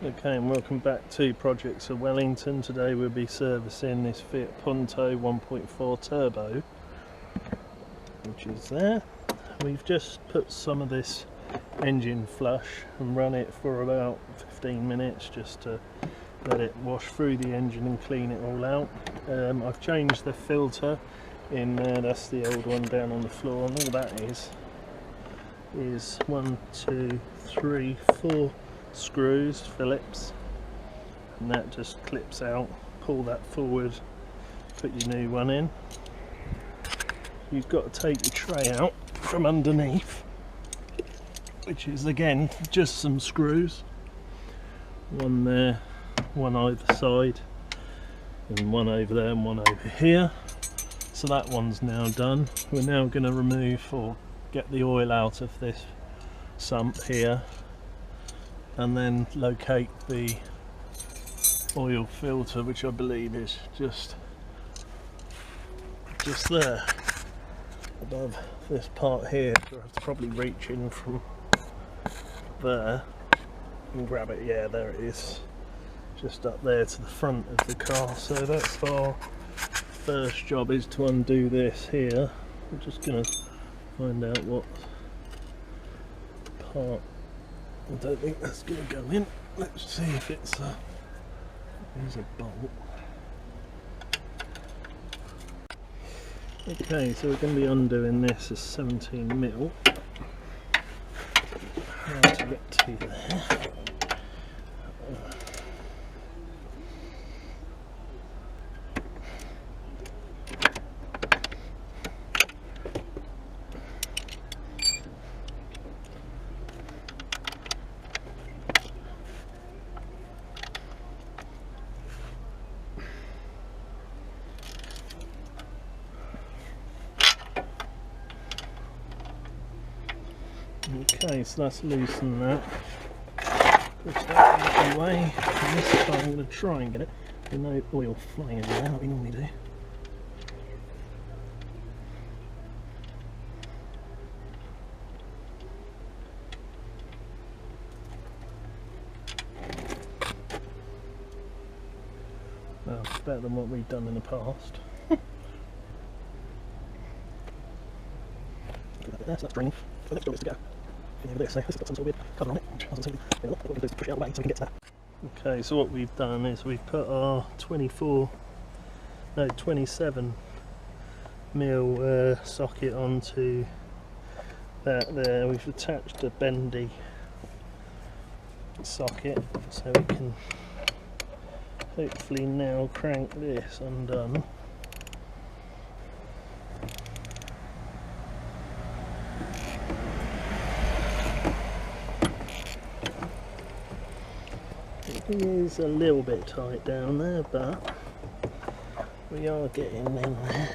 Okay, and welcome back to Projects of Wellington. Today we'll be servicing this Fiat Punto 1.4 turbo, which is there. We've just put some of this engine flush and run it for about 15 minutes just to let it wash through the engine and clean it all out. I've changed the filter in there, that's the old one down on the floor, and all that is 1, 2, 3, 4 screws, Phillips, and that just clips out. Pull that forward, put your new one in. You've got to take the tray out from underneath, which is again just some screws, one there, one either side, and one over there and one over here. So that one's now done. We're now going to remove or get the oil out of this sump here, and then locate the oil filter, which I believe is just there above this part here. So I have to probably reach in from there and grab it. Yeah, there it is, just up there to the front of the car. So that's our first job, is to undo this here. I'm just going to find out what part. I don't think that's going to go in. Let's see if it's there's a bolt. Okay, so we're going to be undoing this as 17mm. How to get to there? Okay, so that's loosened that. Push that out of the way. And this time I'm going to try and get it with no oil flying everywhere like we normally do. Well, it's better than what we've done in the past. That's drained. The next job is to go over there, so this has got some sort of weird cover on it. What we're going to do is push it out of the way so we can get to that. Okay, so what we've done is we've put our 27mm socket onto that there. We've attached a bendy socket so we can hopefully now crank this undone. It is a little bit tight down there, but we are getting in there.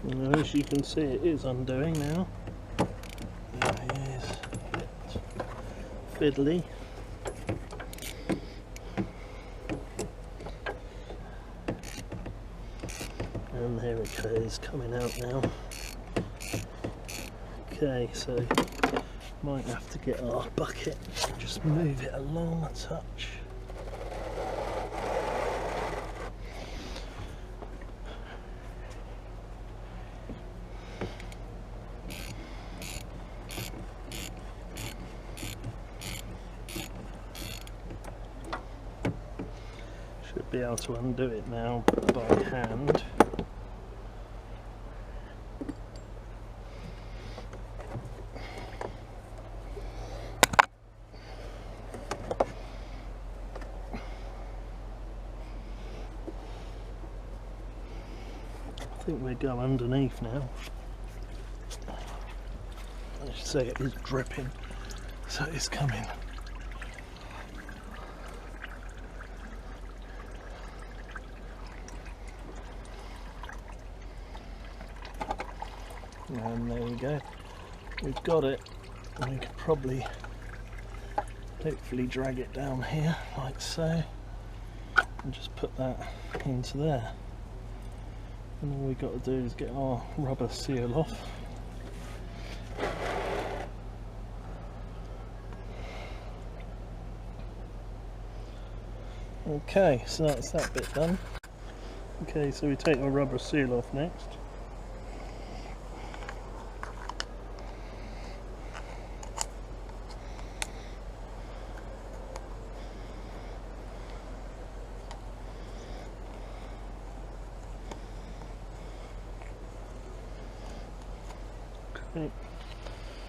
And as you can see, it is undoing now. There it is. Fiddly. And there it goes, coming out now. Okay, so might have to get our bucket and just move it along a touch. Should be able to undo it now by hand. I think we go underneath now. I should say it is dripping, so it's coming. And there we go. We've got it. We could probably hopefully drag it down here like so, and just put that into there. And all we've got to do is get our rubber seal off. Okay, so that's that bit done. Okay, so we take our rubber seal off next. Okay,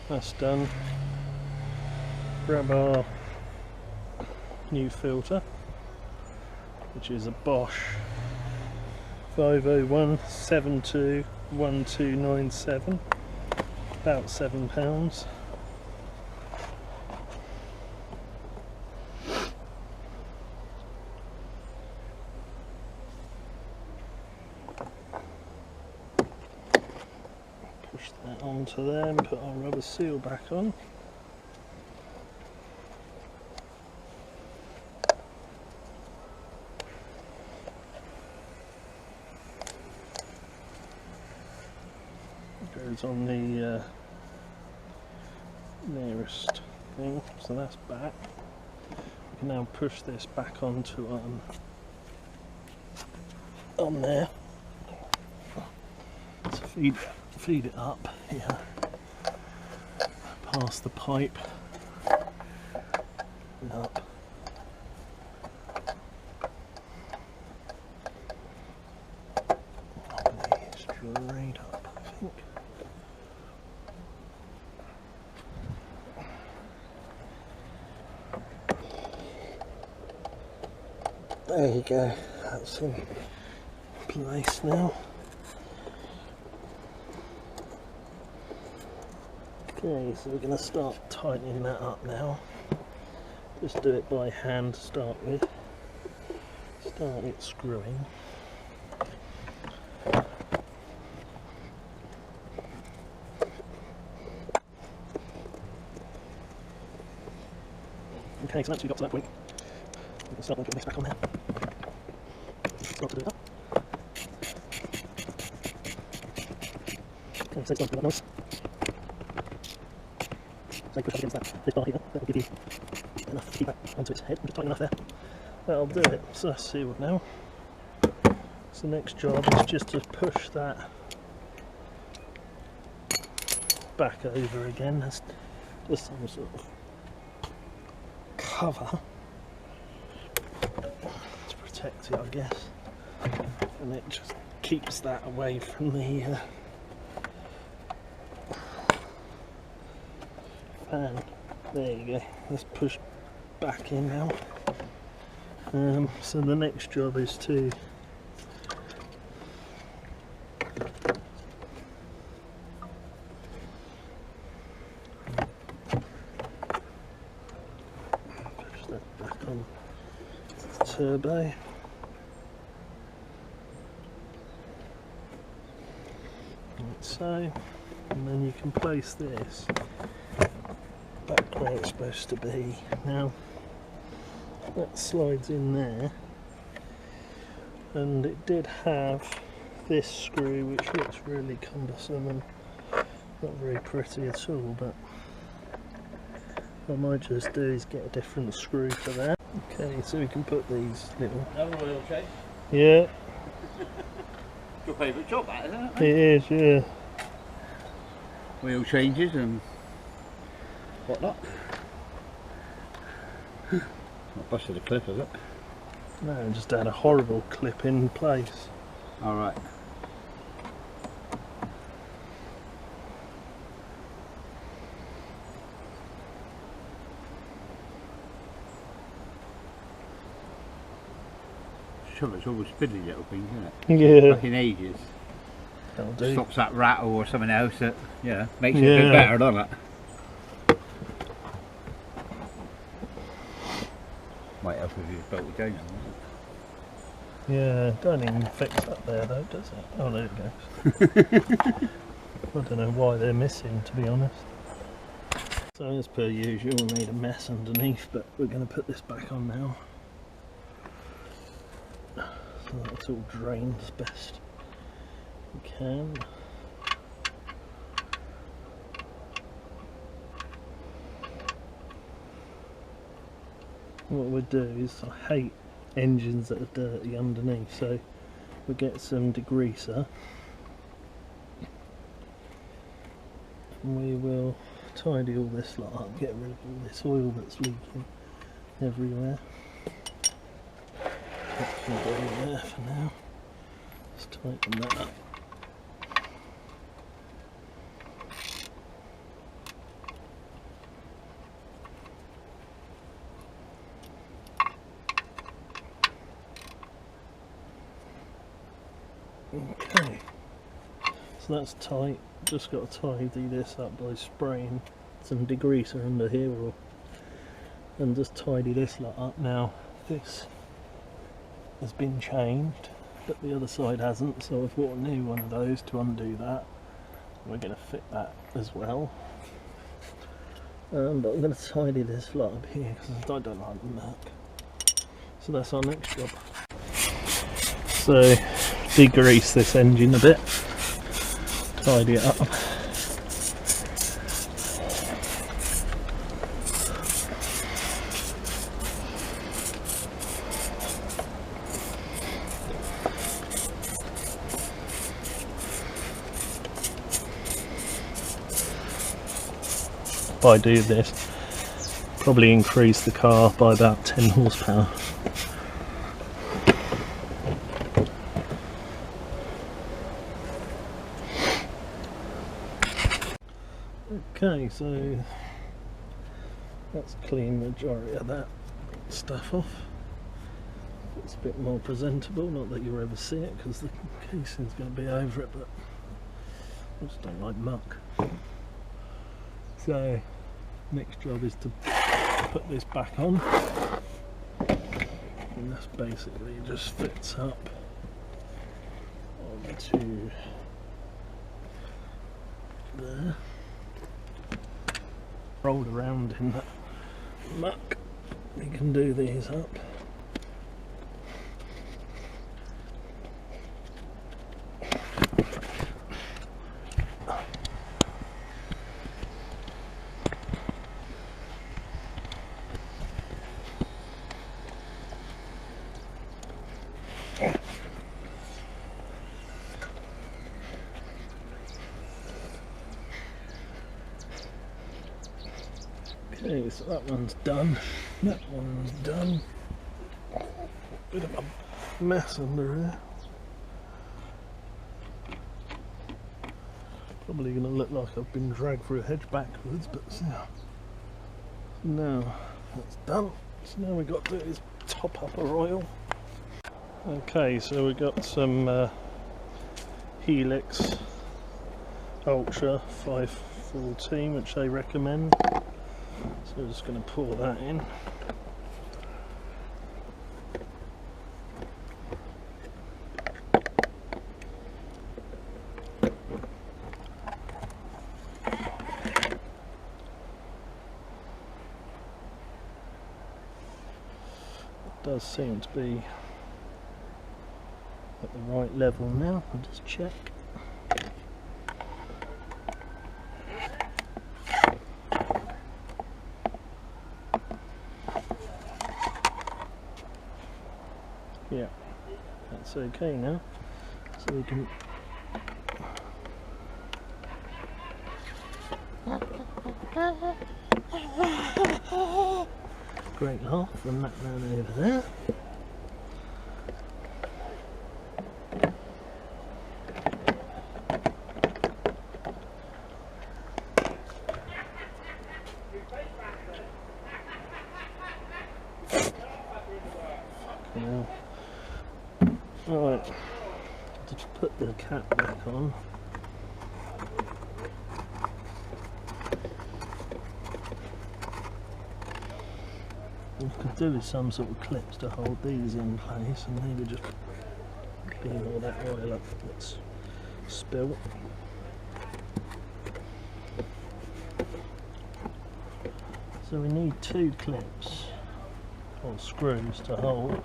that's done. Grab our new filter, which is a Bosch 501721297, about £7. Push that onto there and put our rubber seal back on. Goes on the nearest thing, so that's back. We can now push this back onto on there to feed it up here, past the pipe and up. Straight up, I think. There you go, that's in place now. Okay, so we're going to start tightening that up now. Just do it by hand to start with. Start it screwing. Okay, so once we got to that point, we can start putting this back on there. Start to do it up. Okay, so it's not that nice. So you push up against this bar here, that will give you enough feedback onto its head, and just tighten enough there. That'll do it. So that's sealed now. So the next job is just to push that back over again. There's just some sort of cover to protect it, I guess, and it just keeps that away from the fan. There you go. Let's push back in now. So the next job is to push that back on the turbo. Like so, and then you can place this back where it's supposed to be. Now that slides in there, and it did have this screw which looks really cumbersome and not very pretty at all, but what I might just do is get a different screw for that. Okay, so we can put these little... Another oil change? Yeah. Your favourite job, that, isn't it? It is, yeah. Wheel changes and whatnot. Not busted a clip, is it? No, just had a horrible clip in place. Alright. Trouble, it's always spinning little things, isn't it? Yeah. Like in ages. That'll do. Stops that rattle or something else that, you know, makes it a bit better, doesn't it? Might help if you bolt it down. Yeah, don't even fix that there though, does it? Oh, there it goes. I don't know why they're missing, to be honest. So as per usual, we made a mess underneath, but we're going to put this back on now. So that's all drained as best we can. What we'll do is, I hate engines that are dirty underneath, so we'll get some degreaser and we will tidy all this lot up, get rid of all this oil that's leaking everywhere. That can go in there for now. Just tighten that up. Okay, so that's tight. Just got to tidy this up by spraying some degreaser under here, and just tidy this lot up. Now this has been changed, but the other side hasn't, so I've bought a new one of those to undo that. We're going to fit that as well, but I'm going to tidy this lot up here because I don't like the muck. So that's our next job. So degrease this engine a bit, tidy it up. If I do this, probably increase the car by about 10 horsepower. Okay, so let's clean the majority of that stuff off. It's a bit more presentable, not that you'll ever see it because the casing's going to be over it, but I just don't like muck. So next job is to put this back on, and this basically just fits up onto there. Rolled around in that muck, we can do these up. Okay, so that one's done, that one's done. Bit of a mess under here. Probably going to look like I've been dragged through a hedge backwards, but yeah. Now that's done, so now we've got to do is top up our oil. Okay, so we've got some Helix Ultra 514, which they recommend. So we're just going to pour that in. It does seem to be at the right level now. I'll just check. Yeah, that's okay now, so we can great laugh from that man over there. Fucking hell. Right, to put the cap back on. What we could do is some sort of clips to hold these in place and maybe just clean all that oil up that's spilt. So we need 2 clips or screws to hold